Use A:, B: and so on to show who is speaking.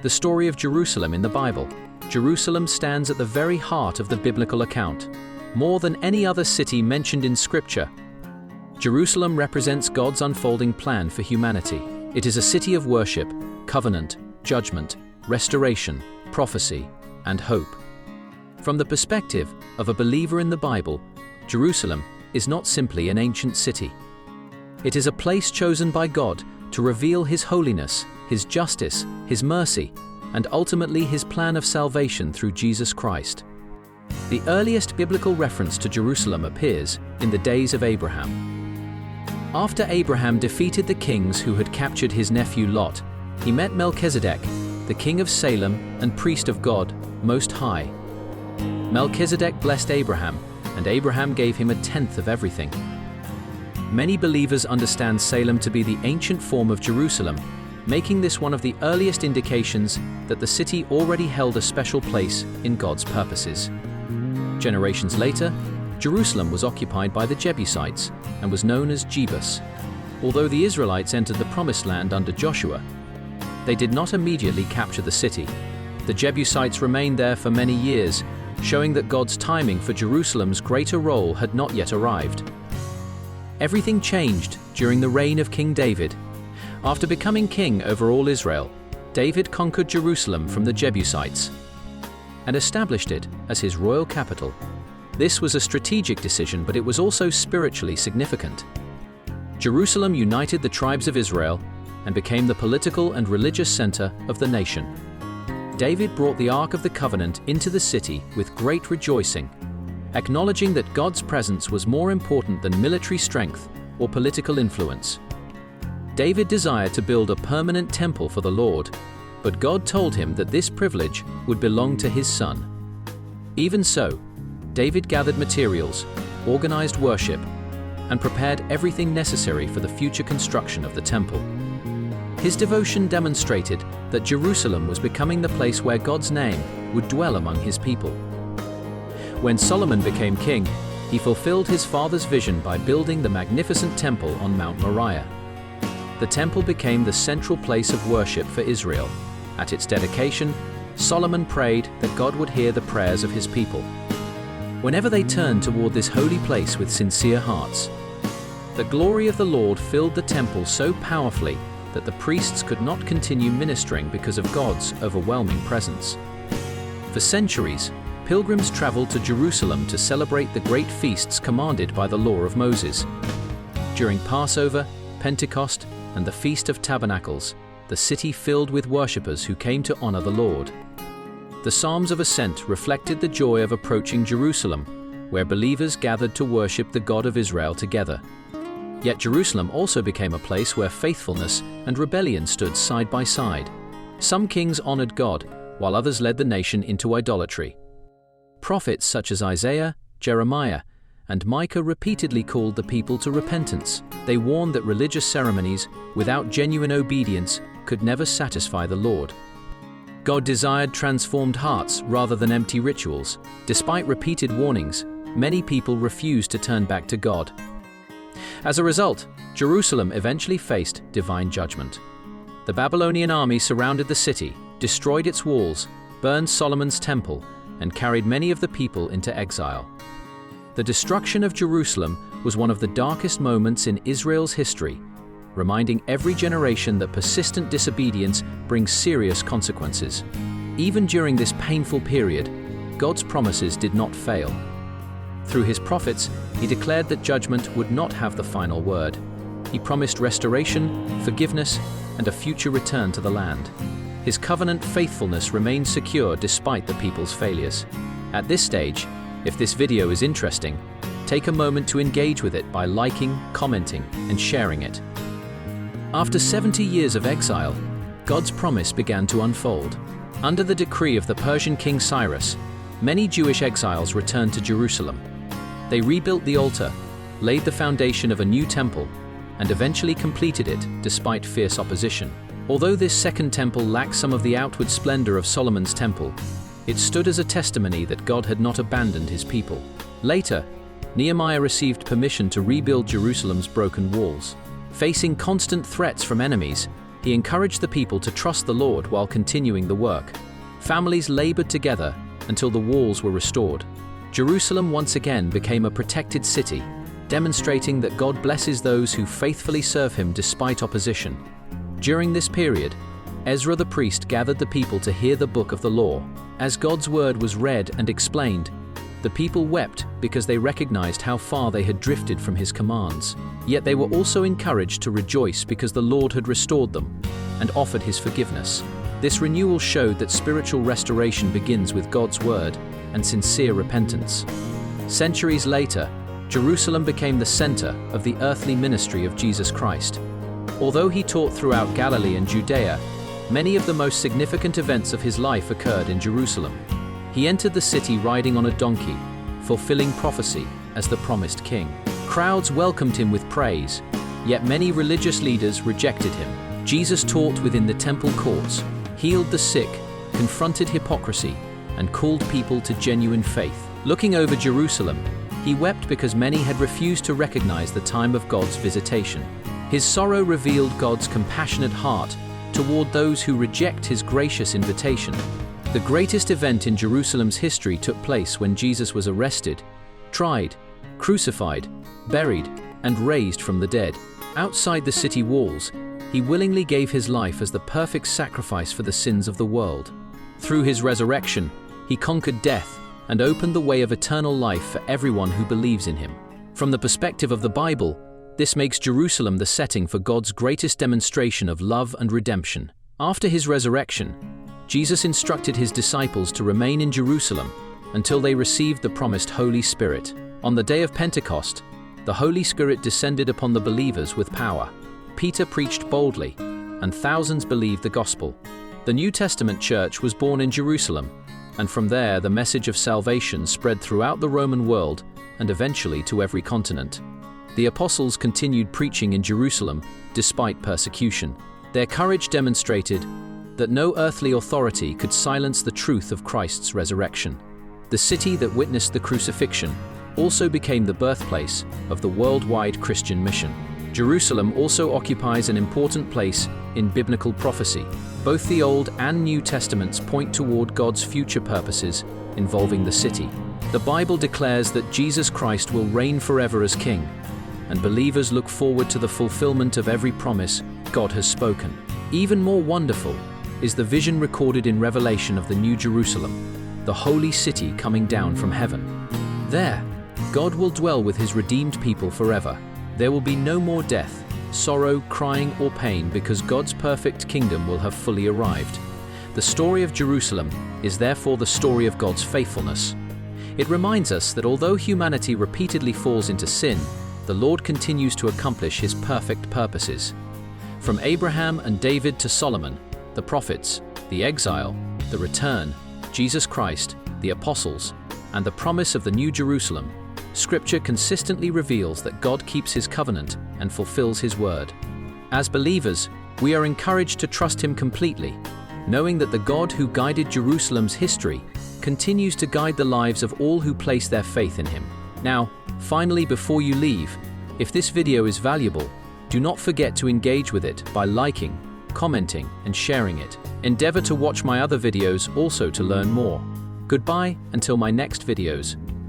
A: The story of Jerusalem in the Bible. Jerusalem stands at the very heart of the biblical account, more than any other city mentioned in Scripture. Jerusalem represents God's unfolding plan for humanity. It is a city of worship, covenant, judgment, restoration, prophecy, and hope. From the perspective of a believer in the Bible, Jerusalem is not simply an ancient city. It is a place chosen by God to reveal His holiness, His justice, His mercy, and ultimately His plan of salvation through Jesus Christ. The earliest biblical reference to Jerusalem appears in the days of Abraham. After Abraham defeated the kings who had captured his nephew Lot, he met Melchizedek, the king of Salem and priest of God Most High. Melchizedek blessed Abraham, and Abraham gave him a tenth of everything. Many believers understand Salem to be the ancient form of Jerusalem, making this one of the earliest indications that the city already held a special place in God's purposes. Generations later, Jerusalem was occupied by the Jebusites and was known as Jebus. Although the Israelites entered the Promised Land under Joshua, they did not immediately capture the city. The Jebusites remained there for many years, showing that God's timing for Jerusalem's greater role had not yet arrived. Everything changed during the reign of King David. After becoming king over all Israel, David conquered Jerusalem from the Jebusites and established it as his royal capital. This was a strategic decision, but it was also spiritually significant. Jerusalem united the tribes of Israel and became the political and religious center of the nation. David brought the Ark of the Covenant into the city with great rejoicing, acknowledging that God's presence was more important than military strength or political influence. David desired to build a permanent temple for the Lord, but God told him that this privilege would belong to his son. Even so, David gathered materials, organized worship, and prepared everything necessary for the future construction of the temple. His devotion demonstrated that Jerusalem was becoming the place where God's name would dwell among His people. When Solomon became king, he fulfilled his father's vision by building the magnificent temple on Mount Moriah. The temple became the central place of worship for Israel. At its dedication, Solomon prayed that God would hear the prayers of His people. Whenever they turned toward this holy place with sincere hearts, the glory of the Lord filled the temple so powerfully that the priests could not continue ministering because of God's overwhelming presence. For centuries, pilgrims traveled to Jerusalem to celebrate the great feasts commanded by the law of Moses. During Passover, Pentecost, and the Feast of Tabernacles, the city filled with worshippers who came to honor the Lord. The Psalms of Ascent reflected the joy of approaching Jerusalem, where believers gathered to worship the God of Israel together. Yet Jerusalem also became a place where faithfulness and rebellion stood side by side. Some kings honored God, while others led the nation into idolatry. Prophets such as Isaiah, Jeremiah, and Micah repeatedly called the people to repentance. They warned that religious ceremonies, without genuine obedience, could never satisfy the Lord. God desired transformed hearts rather than empty rituals. Despite repeated warnings, many people refused to turn back to God. As a result, Jerusalem eventually faced divine judgment. The Babylonian army surrounded the city, destroyed its walls, burned Solomon's temple, and carried many of the people into exile. The destruction of Jerusalem was one of the darkest moments in Israel's history, reminding every generation that persistent disobedience brings serious consequences. Even during this painful period, God's promises did not fail. Through His prophets, He declared that judgment would not have the final word. He promised restoration, forgiveness, and a future return to the land. His covenant faithfulness remained secure despite the people's failures. At this stage, if this video is interesting, take a moment to engage with it by liking, commenting, and sharing it. After 70 years of exile, God's promise began to unfold. Under the decree of the Persian king Cyrus, many Jewish exiles returned to Jerusalem. They rebuilt the altar, laid the foundation of a new temple, and eventually completed it despite fierce opposition. Although this second temple lacked some of the outward splendor of Solomon's temple, it stood as a testimony that God had not abandoned His people. Later, Nehemiah received permission to rebuild Jerusalem's broken walls. Facing constant threats from enemies, He encouraged the people to trust the Lord while continuing the work. Families labored together until the walls were restored. Jerusalem once again became a protected city, demonstrating that God blesses those who faithfully serve Him despite opposition. During this period, Ezra the priest gathered the people to hear the book of the law. As God's word was read and explained, the people wept because they recognized how far they had drifted from His commands. Yet they were also encouraged to rejoice because the Lord had restored them and offered His forgiveness. This renewal showed that spiritual restoration begins with God's word and sincere repentance. Centuries later, Jerusalem became the center of the earthly ministry of Jesus Christ. Although He taught throughout Galilee and Judea, many of the most significant events of His life occurred in Jerusalem. He entered the city riding on a donkey, fulfilling prophecy as the promised king. Crowds welcomed Him with praise, yet many religious leaders rejected Him. Jesus taught within the temple courts, healed the sick, confronted hypocrisy, and called people to genuine faith. Looking over Jerusalem, He wept because many had refused to recognize the time of God's visitation. His sorrow revealed God's compassionate heart toward those who reject His gracious invitation. The greatest event in Jerusalem's history took place when Jesus was arrested, tried, crucified, buried, and raised from the dead. Outside the city walls, He willingly gave His life as the perfect sacrifice for the sins of the world. Through His resurrection, He conquered death and opened the way of eternal life for everyone who believes in Him. From the perspective of the Bible, this makes Jerusalem the setting for God's greatest demonstration of love and redemption. After His resurrection, Jesus instructed His disciples to remain in Jerusalem until they received the promised Holy Spirit. On the day of Pentecost, the Holy Spirit descended upon the believers with power. Peter preached boldly, and thousands believed the gospel. The New Testament church was born in Jerusalem, and from there the message of salvation spread throughout the Roman world and eventually to every continent. The apostles continued preaching in Jerusalem despite persecution. Their courage demonstrated that no earthly authority could silence the truth of Christ's resurrection. The city that witnessed the crucifixion also became the birthplace of the worldwide Christian mission. Jerusalem also occupies an important place in biblical prophecy. Both the Old and New Testaments point toward God's future purposes involving the city. The Bible declares that Jesus Christ will reign forever as King, and believers look forward to the fulfillment of every promise God has spoken. Even more wonderful is the vision recorded in Revelation of the New Jerusalem, the holy city coming down from heaven. There, God will dwell with His redeemed people forever. There will be no more death, sorrow, crying, or pain because God's perfect kingdom will have fully arrived. The story of Jerusalem is therefore the story of God's faithfulness. It reminds us that although humanity repeatedly falls into sin, the Lord continues to accomplish His perfect purposes. From Abraham and David to Solomon, the prophets, the exile, the return, Jesus Christ, the apostles, and the promise of the New Jerusalem, Scripture consistently reveals that God keeps His covenant and fulfills His word. As believers, we are encouraged to trust Him completely, knowing that the God who guided Jerusalem's history continues to guide the lives of all who place their faith in Him. Now, finally, before you leave, if this video is valuable, do not forget to engage with it by liking, commenting, and sharing it. Endeavor to watch my other videos also to learn more. Goodbye until my next videos.